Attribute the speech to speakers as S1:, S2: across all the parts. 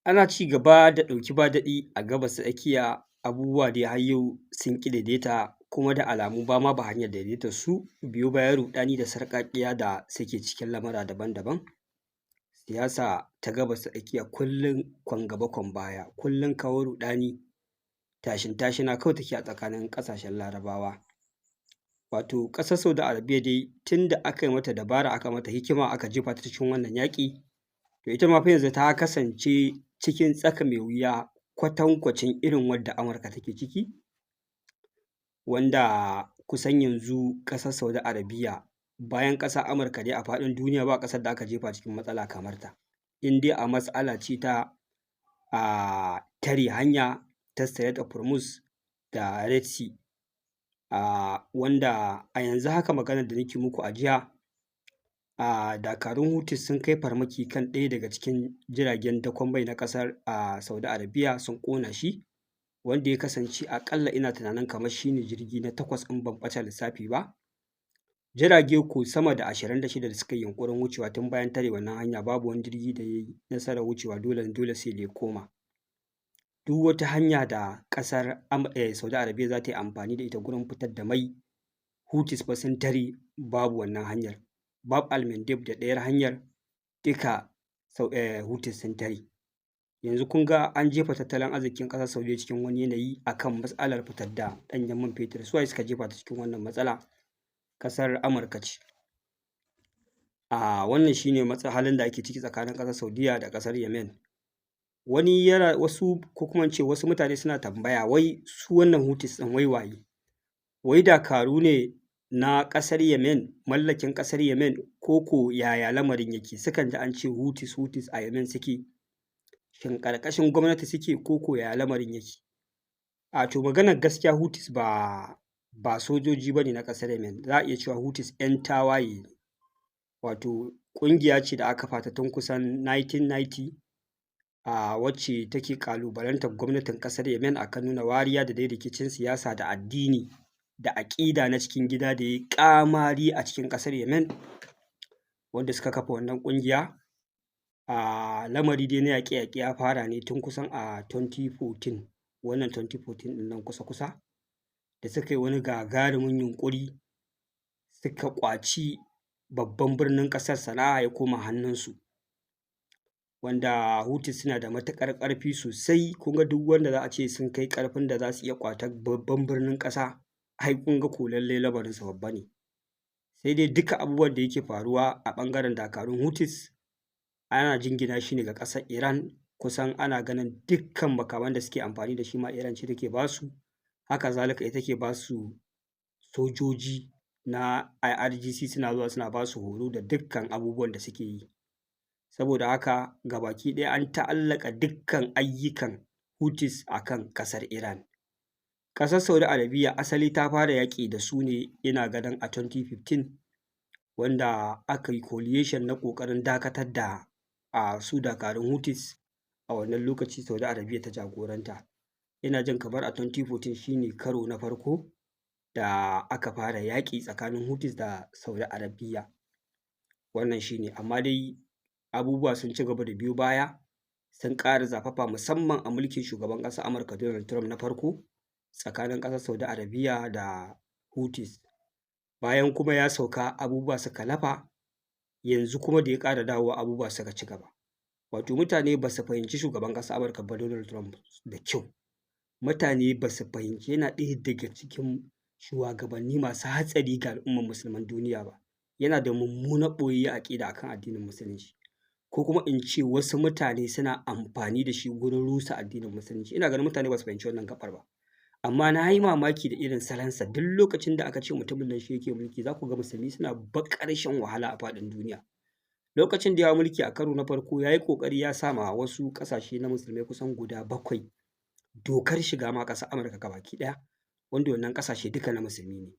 S1: Ana ci gaba da ɗauki ba daɗi a Gabas ta Tsakiya, abubuwa dai har yau sun ƙi daidaita kuma da alamu ba ma ba hanyar daidaitarsu biyo bayan ruɗani da sarƙaƙiya da suke cikin lamura daban-daban. Siyasa ta Gabas ta Tsakiya kullum kwan gaba kwan baya, kullum kawo ruɗani, tashin-tashina kawai take a tsakanin ƙasashen Larabawa. Wato ƙasar Saudi Arabia dai tun da aka yi mata dabara aka mata hikima aka jefa ta cikin wannan yaƙi, to ita ma fa yanzu ta kasance cikin tsaka mai wuya kwatankwacin irin wadda Amurka take ciki, wanda kusan yanzu ƙasar Saudi Arabia bayan ƙasar Amurka dai a faɗin duniya ba ƙasar da aka jefa cikin matsala kamar ta, in dai a mas'ala ce ta tare hanya ta Strait of Hormuz da Red Sea. Wanda a yanzu haka maganar da nake muku a jiya, dakarun Houthis sun kai farmaki kan ɗaya daga cikin jiragen dakon mai na ƙasar Saudi Arabia sun ƙona shi, wanda ya kasance aƙalla ina tunanin kamar shi ne jirgi na 8 in ban ɓata lissafi ba. Jirage ko sama da 26 da suka yi yunƙurin wucewa tun bayan tare wannan hanya babu wani jirgi da ya yi nasarar wucewa dole sai da ya koma. Duk wata hanya da ƙasar Saudi Arabia za ta yi amfani da ita gurin fitar da mai, Houthis fa sun tare babu wannan hanyar. Bab al-Mandeb da ɗayar hanyar duka Houthis sun tare. Yanzu kun ga an jefa tattalin arzikin ƙasar Saudiyya cikin wani yanayi a kan matsalar fitar da ɗanyen man fetur. Su waye suka jefa ta cikin wannan matsala? Ƙasar Amurka ce. Wannan shi ne halin da ake ciki tsakanin ƙasar Saudiyya da ƙasar Yemen. Wasu ko kuma in ce wasu mutane suna tambaya wai su wannan Houthis ɗin wai waye? Wai dakaru ne na ƙasar Yemen, mallakin ƙasar Yemen ko ko yaya lamarin yake? Sukan ji an ce Houthis a Yemen suke, shin ƙarƙashin gwamnati suke ko ko yaya lamarin yake? To maganar gaskiya Houthis ba sojoji ba ne na ƙasar Yemen, za a iya cewa Houthis 'yan tawaye ne, wato ƙungiya ce da aka kafa ta tun kusan 1990, wacce take ƙalubalantar gwamnatin ƙasar Yemen a kan nuna wariya da dai rikicin siyasa da addini da aƙida na cikin gida da ya yi ƙamari a cikin ƙasar Yemen, wanda suka kafa wannan ƙungiya. Lamari dai na yaƙe-yaƙe ya fara ne tun kusan a 2014, wannan 2014 ɗin nan kusa-kusa, da suka yi wani gagarumin yunƙuri suka ƙwaci babban birnin ƙasar Sana'a ya koma hannunsu, wanda Houthis suna da matuƙar ƙarfi sosai. Kun ga duk wanda za a ce sun kai ƙarfin da za su iya ƙwatar babban birnin ƙasa, ai kun ga ko lallai lamarinsu babba ne. Sai dai duka abubuwan da yake faruwa a ɓangaren dakarun Houthis ana jingina shi ne ga ƙasar Iran, kusan ana ganin dukkan makaman da suke amfani da shi ma Iran ce take ba su, haka zalika ita take ba su sojoji na IRGC, suna zuwa suna ba su horo da dukkan abubuwan da suke yi. Saboda haka gabaki ɗaya an ta'allaka dukkan ayyukan Houthis a kan ƙasar Iran. Ƙasar Saudi Arabia asali ta fara yaƙi da su ne ina ganin a 2015, wanda aka yi coalition na ƙoƙarin dakatar da su dakarun Houthis a wannan lokaci Saudi Arabia ta jagoranta. Ina jin kamar a 2014 shi ne karo na farko da aka fara yaƙi tsakanin Houthis da Saudi Arabia. Wannan shi ne, amma dai abubuwa sun ci gaba da biyo baya, sun ƙara zafafa musamman a mulkin shugaban ƙasar Amurka Donald Trump na farko, tsakanin ƙasar Saudi Arabia da Houthis. Bayan kuma ya sauka abubuwa suka lafa, yanzu kuma da ya ƙara dawowa abubuwa suka ci gaba. Wato mutane ba su fahimci shugaban ƙasar Amurka ba Donald Trump da kyau. Mutane ba su fahimci yana ɗaya daga cikin shugabanni masu hatsari ga al'ummar musulman duniya ba. Yana da mummunar ɓoyayyiyar aƙida a kan addinin musulunci, ko kuma in ce wasu mutane suna amfani da shi gurin rusa addinin musulunci. Ina ganin mutane ba su fahimci wannan gaɓar ba. Amma na yi mamaki da irin salansa, duk lokacin da aka ce mutumin nan shi yake mulki za ku ga musulmi suna baƙar shan wahala a faɗin duniya. Lokacin da ya hau mulki a karo na farko ya yi ƙoƙari ya sa ma wasu ƙasashe na musulmai kusan guda 7 dokar shiga ma ƙasar Amurka gabaki ɗaya, wanda wannan ƙasashe duka na musulmi ne.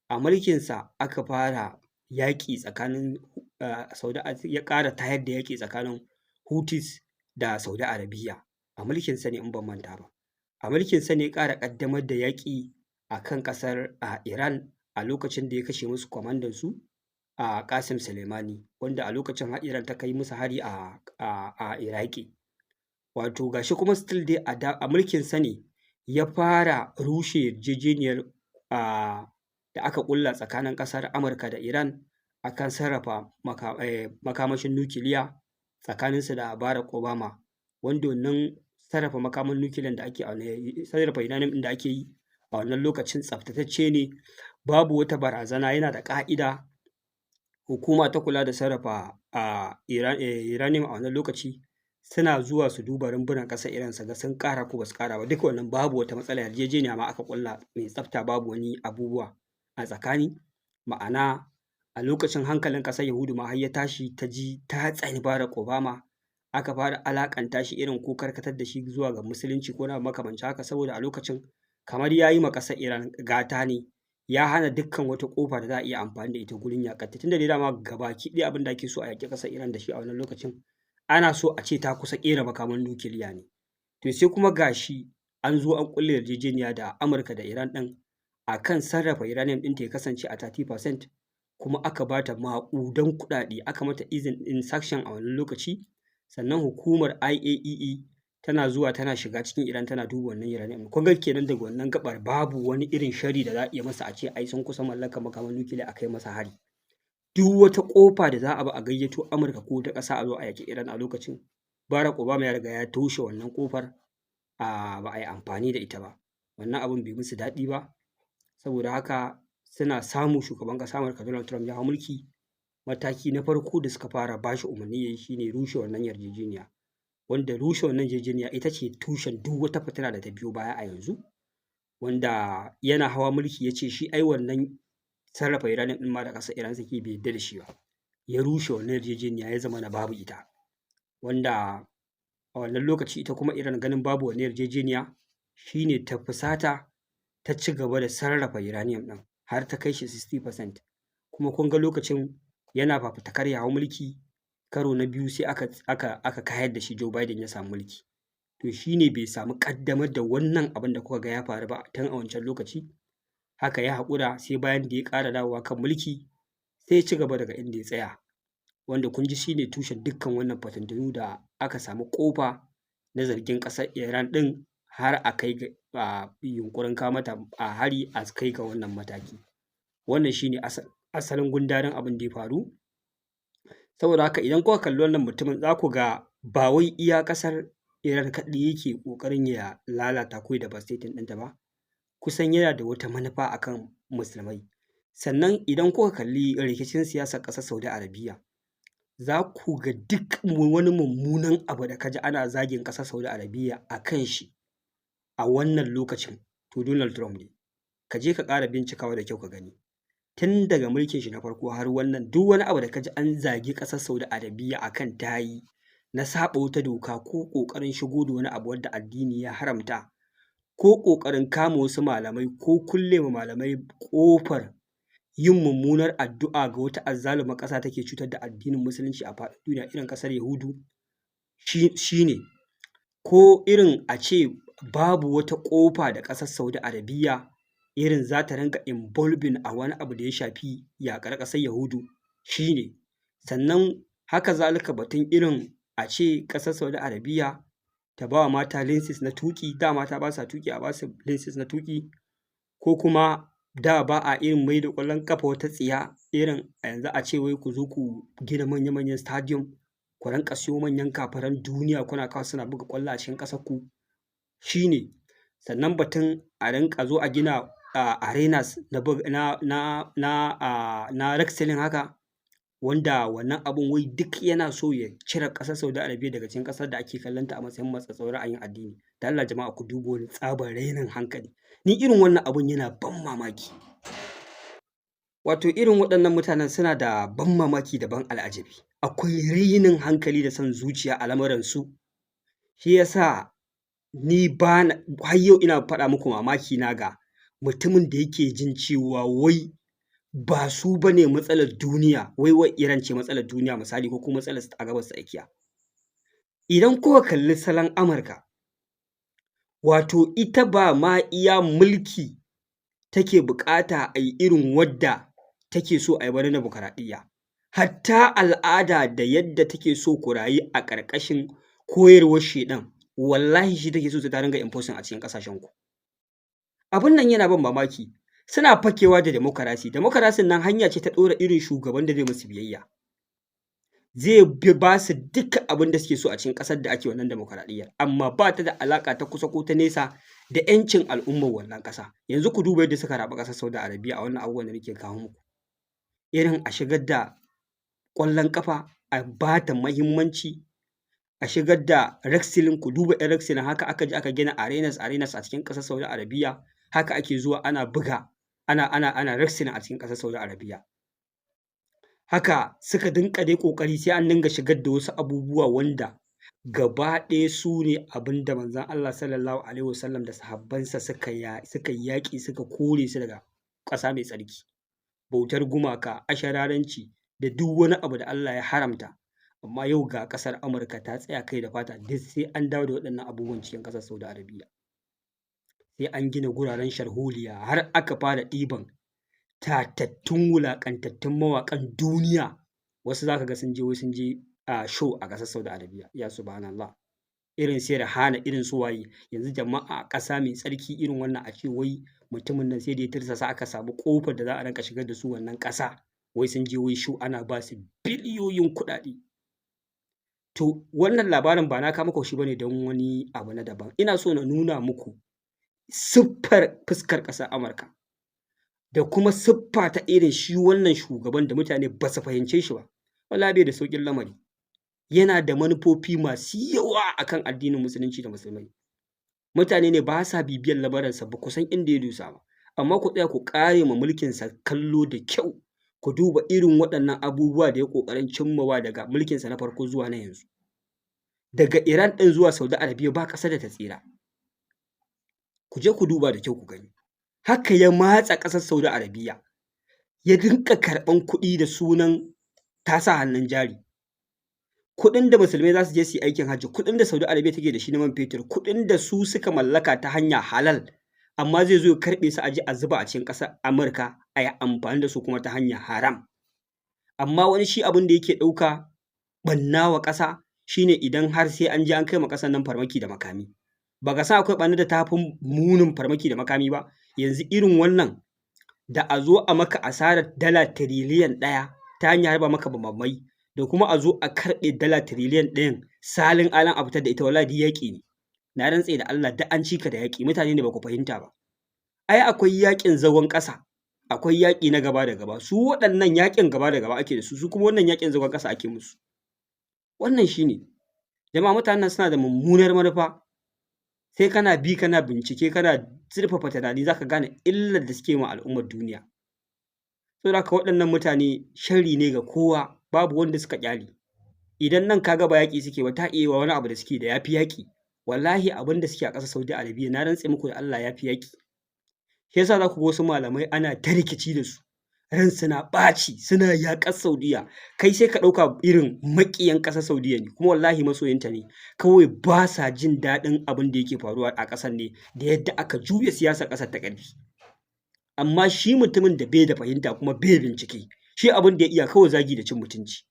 S1: A mulkinsa aka fara yaƙi tsakanin ya ƙara tayar da yaƙi tsakanin Houthis da Saudi Arabia. A mulkinsa ne in ban manta ba. A mulkinsa ne ya ƙara ƙaddamar da yaƙi a kan ƙasar Iran a lokacin da ya kashe musu kwamandansu Qasim Soleimani, wanda a lokacin har Iran ta kai musu hari a Iraki, wato gashi kuma still dai a mulkin sa ne ya fara rushe yarjejeniyar da aka ƙulla tsakanin ƙasar Amurka da Iran akan sarrafa makamashin nukiliya tsakaninsu da Barack Obama, wanda wannan sarrafa makaman nukiliyan da ake sarrafa uranium ɗin da ake yi a wannan lokacin tsaftatacce ne, babu wata barazana, yana da ƙa'ida. Hukuma ta kula da sarrafa uranium a wannan lokaci suna zuwa su duba rumbunan ƙasar Iran su ga sun ƙara ko ba su ƙara ba, duka wannan babu wata matsala, yarjejeniya ma aka ƙulla mai tsafta, babu wani abubuwa a tsakani. Ma'ana a lokacin hankalin ƙasar Yahudu ma har ya tashi ta ji ta tsani Barack Obama, aka fara alaƙanta shi irin ko karkatar da shi zuwa ga musulunci ko wani abu makamancin haka, saboda a lokacin kamar ya yi ma ƙasar Iran gata ne, ya hana dukkan wata ƙofa da za a iya amfani da ita gurin yaƙarta, tunda dai dama gabaki ɗaya abin da ake so a yaƙi ƙasar Iran da shi a wannan lokacin ana so a ce ta kusa ƙera makaman nukiliya ne. To sai kuma gashi an zo an ƙulla yarjejeniya da Amurka da Iran ɗin akan sarrafa uranium ɗinta ya kasance a 30%, kuma aka ba ta maƙudan kuɗaɗe, aka mata sanction a wannan lokaci. Sannan hukumar IAEA tana zuwa tana shiga cikin Iran tana duba wannan uranium. Kun ga kenan daga wannan gaɓar babu wani irin shari da za a iya masa a ce ai sun kusa mallakar makaman nukiliya a kai masa hari. Duk wata ƙofa da za a bi a gayyato Amurka ko wata ƙasa a zo a yaƙi Iran a lokacin, Barack Obama ya riga ya toshe wannan ƙofar, ba a yi amfani da ita ba. Wannan abin bai musu daɗi ba, saboda haka suna samu shugaban ƙasa Amurka Donald Trump ya hau mulki, mataki na farko da suka fara ba shi umarni ya yi shi ne rushe wannan yarjejeniya, wanda rushe wannan yarjejeniya ita ce tushen duk wata fitina da ta biyo baya a yanzu, wanda yana hawa mulki ya ce shi ai wannan sarrafa uranium ɗin ma da ƙasar Iran suke bai yarda da shi ba, ya rushe wannan yarjejeniya ya zamana babu ita, wanda a wannan lokaci ita kuma Iran ganin babu wannan yarjejeniya shi ne ta fusata ta ci gaba da sarrafa uranium ɗin har ta kai shi 60%, kuma kun ga lokacin yana fafutukar ya hau mulki karo na biyu sai aka kayar da shi, Joe Biden ya samu mulki. To shi ne bai samu ƙaddamar da wannan abin da kuka ga ya faru ba tun a wancan lokaci, haka ya haƙura sai bayan da ya ƙara dawowa kan mulki sai ya ci gaba daga inda ya tsaya, wanda kun ji shi ne tushen dukkan wannan fitintunu da aka samu ƙofa na zargin ƙasar Iran ɗin har a kai ga yunƙurin kawo mata a hari a kai ga wannan mataki. Wannan shi ne asalin gundarin abin da ya faru. Saboda haka idan kuka kalli wannan mutumin za ku ga ba wai iya ƙasar Iran kaɗai yake ƙoƙarin ya lalata ko ya devastating ɗinta ba, kusan yana da wata manufa a kan musulmai. Sannan idan kuka kalli rikicin siyasar ƙasar Saudi Arabia, za ku ga duk wani mummunan abu da ka ji ana zagin ƙasar Saudi Arabia a kan shi a wannan lokacin, to Donald Trump ne. Ka je ka ƙara bincikawa da kyau ka gani. Tun daga mulkin shi na farko har wannan, duk wani abu da ka ji an zagi ƙasar Saudi Arabia a kan ta yi na saɓa wata doka ko ƙoƙarin shigo da wani abu wanda addini ya haramta, ko ƙoƙarin kama wasu malamai ko kulle ma malamai ƙofar yin mummunar addu'a ga wata azzalumar ƙasa take cutar da addinin musulunci a faɗin duniya irin ƙasar Yahudu, shi ne. Ko irin a ce babu wata ƙofa da ƙasar Saudi Arabia irin za ta ringa involving a wani abu da ya shafi yaƙar ƙasar Yahudu, shi ne. Sannan haka zalika batun irin a ce ƙasar Saudi Arabia ta ba wa mata lenses na tuƙi, da mata ba sa tuƙi a ba su lenses na tuƙi, ko kuma da ba a irin mai da ƙwallon ƙafa wata tsiya irin a yanzu a ce wai ku zo ku gina manya-manyan stadium, ku rinƙa siyo manyan kafiran duniya kuna kawo suna buga ƙwallo a cikin ƙasarku, shi ne. Sannan batun a rinƙa zo a gina arenas na wrestling haka, wanda wannan abun wai duk yana so ya cire ƙasar Saudi Arabia daga cikin ƙasar da ake kallonta a matsayin matsatsauran ra'ayin addini. Da Allah jama'a ku duba wani tsabar rainin hankali. Ni irin wannan abun yana ban mamaki. Wato irin waɗannan mutanen suna da ban mamaki da ban al'ajabi. Akwai rainin hankali da son zuciya a lamuransu. Shi ya sa ni har yau ina faɗa muku mamaki na ga mutumin da yake jin cewa wai ba su ba ne matsalar duniya, wai Iran ce matsalar duniya misali, ko kuma matsalar a Gabas ta Tsakiya. Idan kuka kalli salon Amurka, wato ita ba ma iya mulki take buƙata a yi irin wadda take so a yi ba na dimokuraɗiyya, hatta al'ada da yadda take so ku rayu a ƙarƙashin koyarwar shaiɗan, wallahi shi take so ta ringa enforcing a cikin ƙasashenku. Abin nan yana ban mamaki, suna fakewa da demokarasi, demokarasin nan hanya ce ta ɗora irin shugaban da zai musu biyayya. Zai ba su duka abin da suke so a cikin ƙasar da ake wannan demokaradiyyar, amma ba ta da alaƙa ta kusa ko ta nesa da ‘yancin al'ummar wannan ƙasa. Yanzu ku duba yadda suka raɓa ƙasar Saudi Arabia a wannan abubuwan da nake kawo muku. Irin a shigar da ƙwallon ƙafa, a ba ta muhimmanci, a shigar da wrestling, ku duba ‘yan wrestling haka aka je aka gina arenas a cikin ƙasar Saudi Arabia, haka ake zuwa ana buga, ana wrestling a cikin ƙasar Saudi Arabia. Haka suka dinga dai ƙoƙari sai an dinga shigar da wasu abubuwa wanda gaba ɗaya su ne abin da manzon Allah sallallahu alaihi wasallam da sahabbansa suka yi yaƙi suka kore su daga ƙasa mai tsarki. Bautar gumaka, ashararanci da duk wani abu da Allah ya haramta. Amma yau ga ƙasar Amurka ta tsaya kai da fata duk sai an dawo da waɗannan abubuwan cikin ƙasar Saudi Arabia. Sai an gina guraren sharholiya har aka fara ɗiban tatattun wulaƙantattun mawaƙan duniya. Wasu za ka ga sun je a show a ƙasar Saudi Arabia. Ya subhanallah. Irin su Rihanna, irin su waye. Yanzu jama'a a ƙasa mai tsarki irin wannan a ce wai mutumin nan sai da ya tirsasa aka samu ƙofar da za a rinka shigar da su wannan ƙasa. Wai sun je wai show ana ba su biliyoyin kuɗaɗe. To wannan labarin ba na kawo muku shi bane don wani abu na daban. Ina so na nuna muku siffar fuskar ƙasar Amurka da kuma siffa ta irin shi wannan shugaban da mutane ba su fahimce shi ba. Wallahi bai da sauƙin lamari. Yana da manufofi masu yawa akan addinin musulunci da musulmai. Mutane ne ba sa bibiyar labaransa, ba ku san inda ya dosa ba. Amma ku tsaya ku ƙare ma mulkinsa kallo da kyau. Ku duba irin waɗannan abubuwa da ya ƙoƙarin cimmawa daga mulkinsa na farko zuwa na yanzu. Daga Iran ɗin zuwa Saudi Arabia ba ƙasar da ta tsira. Ku je ku duba da kyau ku gani. Haka ya matsa ƙasar Saudi Arabia. Ya dinga karɓan kuɗi da sunan ta sa hannun jari. Kuɗin da musulmai za su je su yi aikin hajji, kuɗin da Saudi Arabia take da shi na man fetur, kuɗin da su suka mallaka ta hanya halal, amma zai zo ya karɓe su a je a zuba a cikin ƙasar Amurka a yi amfani da su kuma ta hanya haram. Amma wani shi abin da yake ɗauka ɓanna wa ƙasa shine idan har sai an je an kai ma ƙasar nan farmaki da makami. Ba ka san akwai ɓanna da ta fi munin farmaki da makami ba? Yanzu irin wannan da a zo a maka asarar dala tiriliyan ɗaya ta hanyar harba maka bamabamai, da kuma a zo a karɓe dala tiriliyan ɗayan salin alin a fitar da ita, wallahi yaƙi ne. Na rantse da Allah da an cika da yaƙi, mutane ne ba ku fahimta ba. Ai akwai yaƙin zagon ƙasa, akwai yaƙi na gaba da gaba. Su waɗannan yaƙin gaba da gaba ake da su, su kuma wannan yaƙin zagon ƙasa ake musu. Wannan shi ne. Jama'a mutanen nan suna da mummunar manufa. Sai kana bi kana bincike kana zurfafa tunani za ka gane illar da suke ma al'ummar duniya. Saboda haka waɗannan mutane sharri ne ga kowa, babu wanda suka ƙyale. Idan nan ka ga ba yaƙi suke ba, ta iya yiwuwa wani abu da suke da ya fi yaƙi. Wallahi abin da suke a ƙasar Saudi Arabia na rantse muku da Allah ya fi yaƙi. Shi yasa za ku ga wasu malamai ana ta rikici da su. Ransu na ɓaci, suna yaƙar Saudiya. Kai sai ka ɗauka irin maƙiyan ƙasar Saudiya ne, kuma wallahi masoyinta ne. Kawai ba sa jin daɗin abin da yake faruwa a ƙasar ne da yadda aka juya siyasar ƙasar ta ƙarfi. Amma shi mutumin da bai da fahimta kuma bai bincike, shi abin da ya iya kawai zagi da cin mutunci.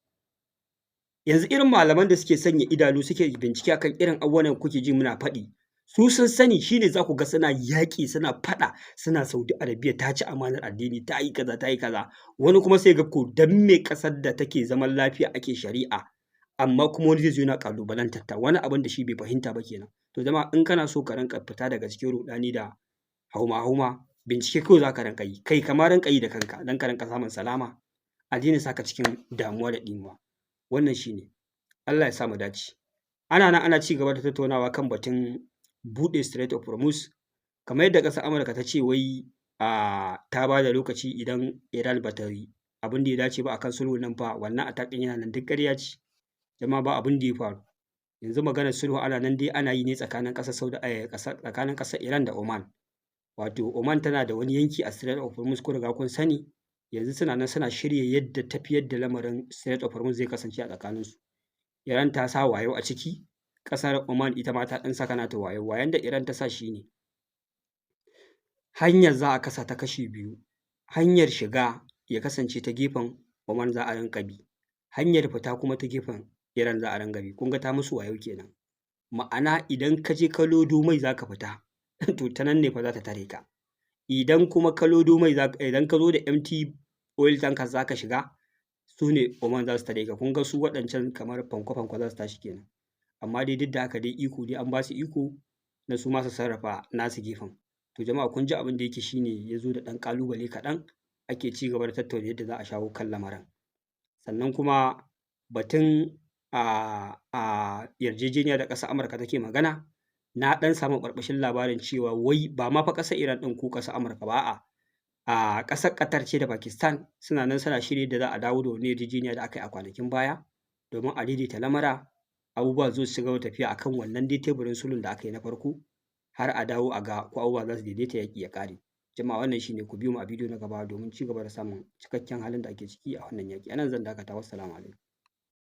S1: Yanzu irin malaman da suke sanya idanu suke bincike akan irin abubuwan da kuke ji muna faɗi, su sun sani shi ne za ku ga suna yaƙi, suna faɗa, suna Saudi Arabia ta ci amanar addini, ta yi kaza, ta yi kaza. Wani kuma sai ga ko dan me ƙasar da take zaman lafiya ake shari'a, amma kuma wani zai zo yana ƙalubalantar ta, wani abin da shi bai fahimta ba kenan. To jama'a in kana so ka rinƙa fita daga cikin ruɗani da hauma-hauma, bincike kawai za ka rinƙa yi. Kai ka ma rinƙa yi da kanka don ka rinƙa samun salama. A daina saka cikin damuwa da ɗimuwa. Wannan shi ne. Allah ya sa mu dace. Ana nan ana ci gaba da tattaunawa kan batun buɗe Strait of Hormuz, kamar yadda ƙasar Amurka ta ce wai ta ba da lokaci idan Iran ba ta yi abin da ya dace ba akan sulhun nan fa, wannan attack ɗin yana nan duk ƙarya ce. Jama'a ba abin da ya faru. Yanzu maganar sulhu ana nan dai ana yi ne tsakanin ƙasar Iran da Oman. Wato Oman tana da wani yanki a Strait of Hormuz, kun riga kun sani. Yanzu suna nan suna shirya yadda tafiyar da lamarin Strait of Hormuz zai kasance a tsakaninsu. Iran ta sa wayo a ciki, ƙasar Oman ita ma ta ɗan saka nata wayo. Wayon da Iran ta sa shi ne hanyar za a kasa ta kashi biyu. Hanyar shiga ya kasance ta gefen Oman za a rinƙa bi, hanyar fita kuma ta gefen Iran za a rinƙa bi. Kun ga ta musu wayo kenan. ma'ana idan ka je ka lodo mai za ka fita to ta nan ne fa za ta tare ka. Idan kuma ka lodo mai idan ka zo da empty oil tankers za ka shiga, su ne Oman za su tare ka. Kun ga su waɗancan kamar fanko-fanko za su tashi kenan. Amma dai duk da haka dai iko dai an ba su iko na su ma su sarrafa nasu gefen. To jama'a kun ji abin da yake shi ne ya zo da ɗan ƙalubale kaɗan, ake ci gaba da tattauna yadda za a shawo kan lamarin. Sannan kuma batun yarjejeniya da ƙasar Amurka take magana, na ɗan samu ɓarɓashin labarin cewa wai ba ma fa ƙasar Iran ɗin ko ƙasar Amurka ba, a'a, a ƙasar Qatar ce da Pakistan suna nan suna shirye da za a dawo da wani yarjejeniya da aka yi a kwanakin baya domin a daidaita lamura, abubuwa su ci gaba da tafiya akan wannan dai teburin sulhun da aka yi na farko, har a dawo a ga ko abubuwa za su daidaita yaƙi ya ƙare. Jama'a wannan shi ne, ku biyo mu a bidiyo na gaba domin ci gaba da samun cikakken halin da ake ciki a wannan yaƙi. A nan zan dakata, wassalamu alaikum.